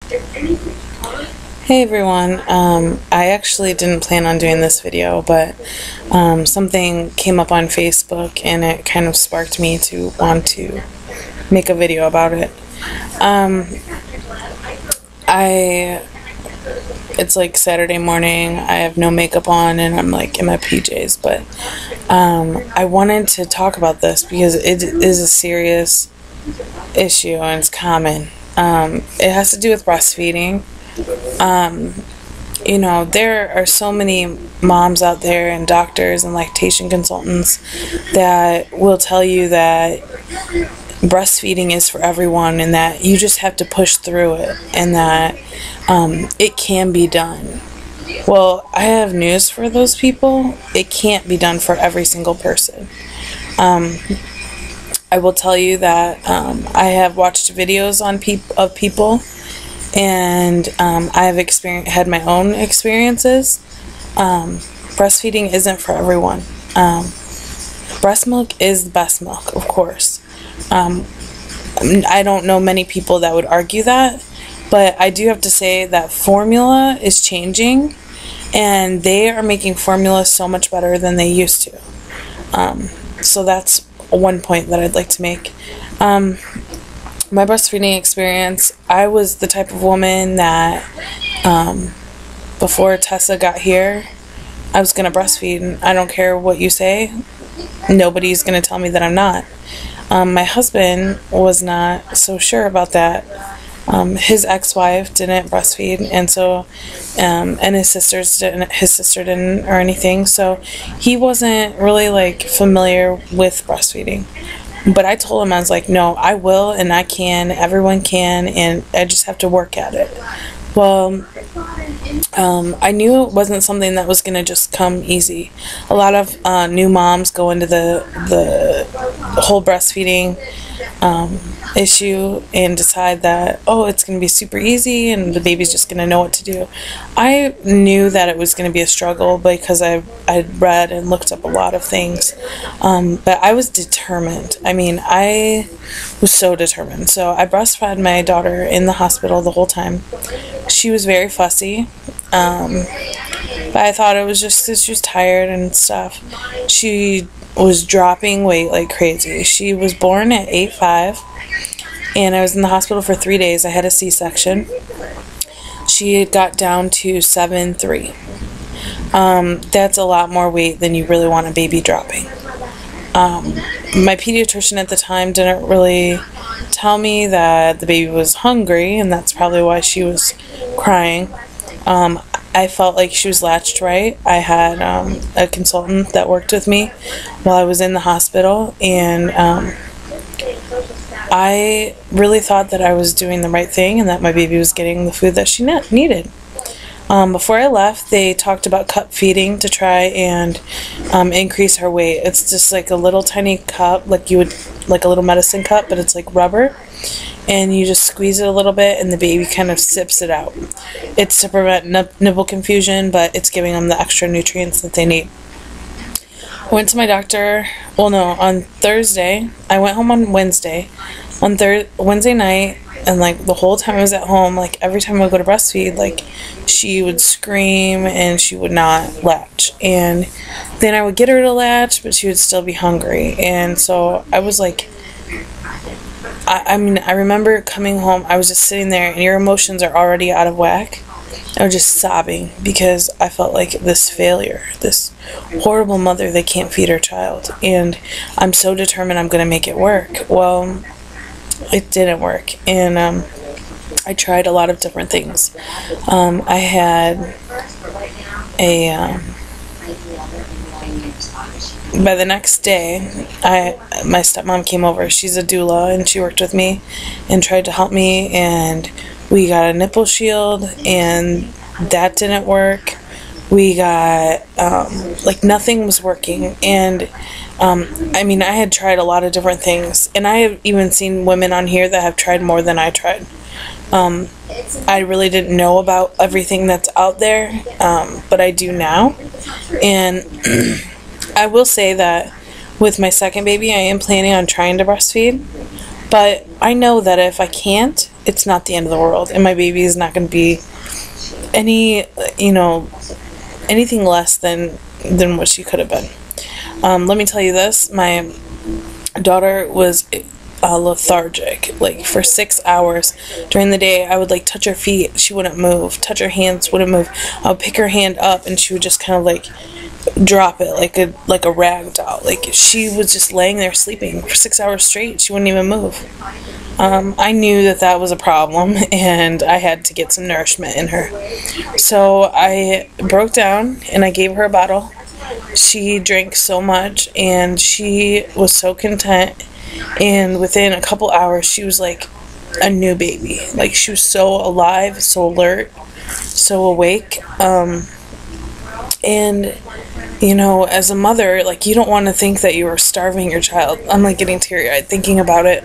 Hey everyone, I actually didn't plan on doing this video, but something came up on Facebook and it kind of sparked me to want to make a video about it. It's like Saturday morning, I have no makeup on and I'm like in my PJs, but I wanted to talk about this because it is a serious issue and it's common. It has to do with breastfeeding. You know, there are so many moms out there and doctors and lactation consultants that will tell you that breastfeeding is for everyone and that you just have to push through it and that it can be done. Well, I have news for those people. It can't be done for every single person. I will tell you that I have watched videos of people, and I have had my own experiences. Breastfeeding isn't for everyone. Breast milk is the best milk, of course. I don't know many people that would argue that, but I do have to say that formula is changing, and they are making formula so much better than they used to. So that's one point that I'd like to make. My breastfeeding experience, I was the type of woman that before Tessa got here, I was going to breastfeed, and I don't care what you say, nobody's going to tell me that I'm not. My husband was not so sure about that. His ex-wife didn't breastfeed, and so and his sister didn't or anything, so he wasn't really like familiar with breastfeeding. But I told him, I was like, no, I will and I can, everyone can, and I just have to work at it. Well, I knew it wasn't something that was going to just come easy. A lot of new moms go into the whole breastfeeding issue and decide that, oh, it's going to be super easy and the baby's just going to know what to do. I knew that it was going to be a struggle because I read and looked up a lot of things, but I was determined. I mean, I was so determined. So I breastfed my daughter in the hospital the whole time. She was very fussy, but I thought it was just because she was tired and stuff. She was dropping weight like crazy. She was born at 8'5", and I was in the hospital for 3 days. I had a C-section. She got down to 7'3". That's a lot more weight than you really want a baby dropping. My pediatrician at the time didn't really tell me that the baby was hungry, and that's probably why she was crying. I felt like she was latched right. I had a consultant that worked with me while I was in the hospital, and I really thought that I was doing the right thing and that my baby was getting the food that she needed. Before I left, they talked about cup feeding to try and increase her weight. It's just like a little tiny cup, like a little medicine cup, but it's like rubber. And you just squeeze it a little bit and the baby kind of sips it out. It's to prevent nipple confusion, but it's giving them the extra nutrients that they need. I went to my doctor, on Thursday. I went home on Wednesday. On Wednesday night, and like the whole time I was at home, like every time I would go to breastfeed, like she would scream and she would not latch. And then I would get her to latch, but she would still be hungry. And so I was like, I remember coming home, I was just sitting there, and your emotions are already out of whack. I was just sobbing because I felt like this failure, this horrible mother that can't feed her child. And I'm so determined I'm going to make it work. Well, it didn't work. And I tried a lot of different things. I had by the next day, my stepmom came over. She's a doula, and she worked with me and tried to help me, and we got a nipple shield, and that didn't work. We got, nothing was working, and, I had tried a lot of different things, and I have even seen women on here that have tried more than I tried. I really didn't know about everything that's out there, but I do now, and I will say that with my second baby, I am planning on trying to breastfeed, but I know that if I can't, it's not the end of the world, and my baby is not going to be any, anything less than what she could have been. Let me tell you this, my daughter was lethargic, like for 6 hours during the day. I would like touch her feet, she wouldn't move, touch her hands, wouldn't move. I would pick her hand up and she would just kind of like drop it like a rag doll. Like she was just laying there sleeping for 6 hours straight. She wouldn't even move. I knew that was a problem, and I had to get some nourishment in her. So I broke down and I gave her a bottle. She drank so much and she was so content, and within a couple hours she was like a new baby. Like she was so alive, so alert, so awake. And as a mother, like, you don't want to think that you are starving your child. I'm like getting teary-eyed thinking about it.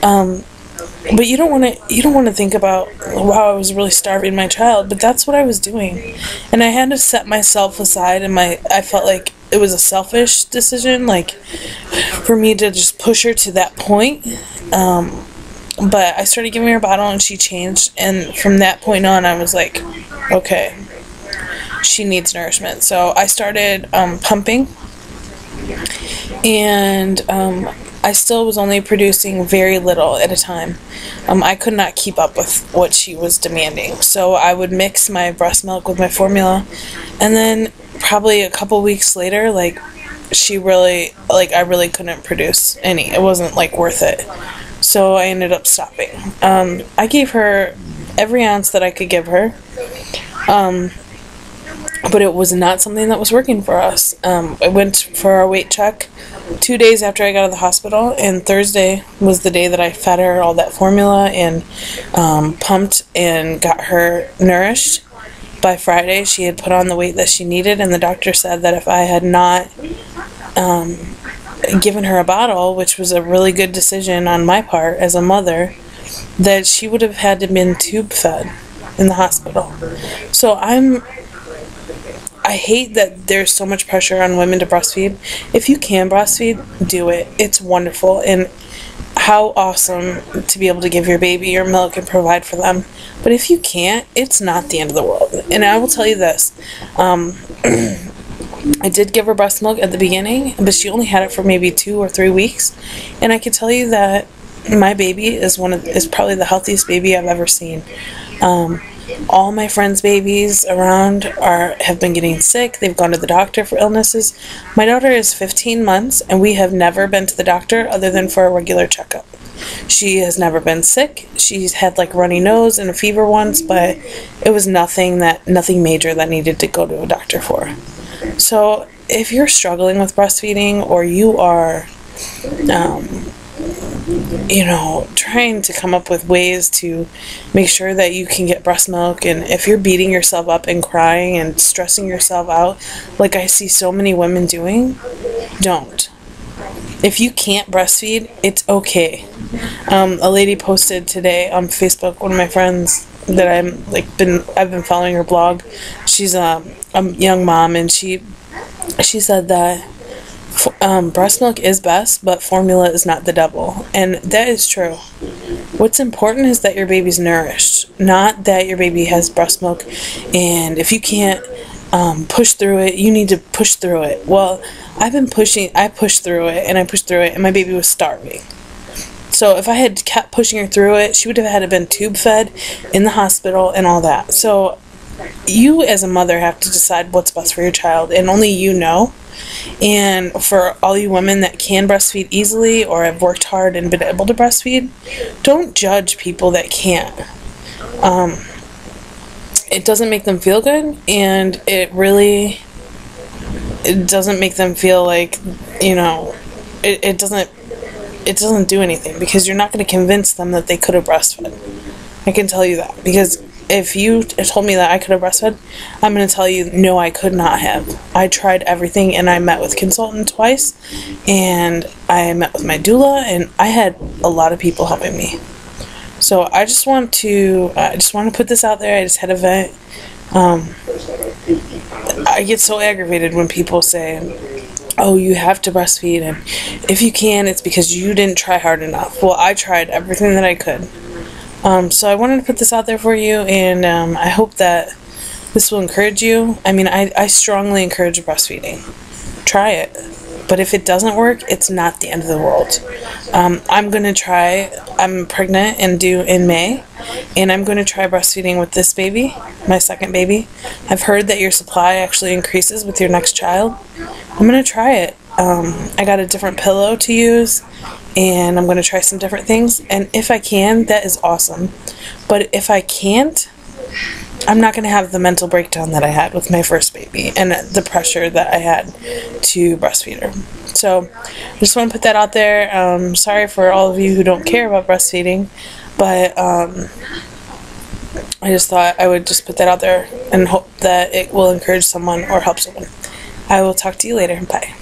But you don't want to think about, wow, I was really starving my child, but that's what I was doing. And I had to set myself aside, and I felt like it was a selfish decision, like for me to just push her to that point. But I started giving her a bottle and she changed, and from that point on I was like, okay, she needs nourishment. So I started pumping, and I still was only producing very little at a time. I could not keep up with what she was demanding. So I would mix my breast milk with my formula, and then probably a couple weeks later, like, I really couldn't produce any. It wasn't like worth it. So I ended up stopping. I gave her every ounce that I could give her. But it was not something that was working for us. I went for our weight check 2 days after I got out of the hospital, and Thursday was the day that I fed her all that formula and pumped and got her nourished. By Friday, she had put on the weight that she needed, and the doctor said that if I had not given her a bottle, which was a really good decision on my part as a mother, that she would have had to been tube fed in the hospital. So I hate that there's so much pressure on women to breastfeed. If you can breastfeed, do it. It's wonderful, and how awesome to be able to give your baby your milk and provide for them. But if you can't, it's not the end of the world. And I will tell you this, I did give her breast milk at the beginning, but she only had it for maybe 2 or 3 weeks, and I can tell you that my baby is probably the healthiest baby I've ever seen. All my friends' babies around have been getting sick. They've gone to the doctor for illnesses. My daughter is 15 months, and we have never been to the doctor other than for a regular checkup. She has never been sick. She's had like runny nose and a fever once, but it was nothing major that needed to go to a doctor for. So if you're struggling with breastfeeding, or you are trying to come up with ways to make sure that you can get breast milk, and if you're beating yourself up and crying and stressing yourself out like I see so many women doing, don't. If you can't breastfeed, it's okay. A lady posted today on Facebook, one of my friends that I've been following her blog. She's a young mom, and she said that breast milk is best, but formula is not the devil. And that is true. What's important is that your baby's nourished, not that your baby has breast milk, and if you can't push through it, you need to push through it. Well, I pushed through it, and my baby was starving. So if I had kept pushing her through it, she would have had to been tube fed in the hospital and all that. So you as a mother have to decide what's best for your child, and only you know. And for all you women that can breastfeed easily or have worked hard and been able to breastfeed, don't judge people that can't. It doesn't make them feel good, and it doesn't make them feel like, it doesn't do anything, because you're not going to convince them that they could have breastfed. I can tell you that, because if you told me that I could have breastfed, I'm going to tell you, no, I could not have. I tried everything, and I met with a consultant twice, and I met with my doula, and I had a lot of people helping me. So I just want to put this out there. I just had a vent. I get so aggravated when people say, oh, you have to breastfeed, and if you can, it's because you didn't try hard enough. Well, I tried everything that I could. So I wanted to put this out there for you, and I hope that this will encourage you. I mean, I strongly encourage breastfeeding. Try it. But if it doesn't work, it's not the end of the world. I'm going to try, I'm pregnant and due in May, and I'm going to try breastfeeding with this baby, my second baby. I've heard that your supply actually increases with your next child. I'm going to try it. I got a different pillow to use, and I'm going to try some different things. And if I can, that is awesome. But if I can't, I'm not going to have the mental breakdown that I had with my first baby and the pressure that I had to breastfeed her. So I just want to put that out there. Sorry for all of you who don't care about breastfeeding, but I just thought I would just put that out there and hope that it will encourage someone or help someone. I will talk to you later. Bye.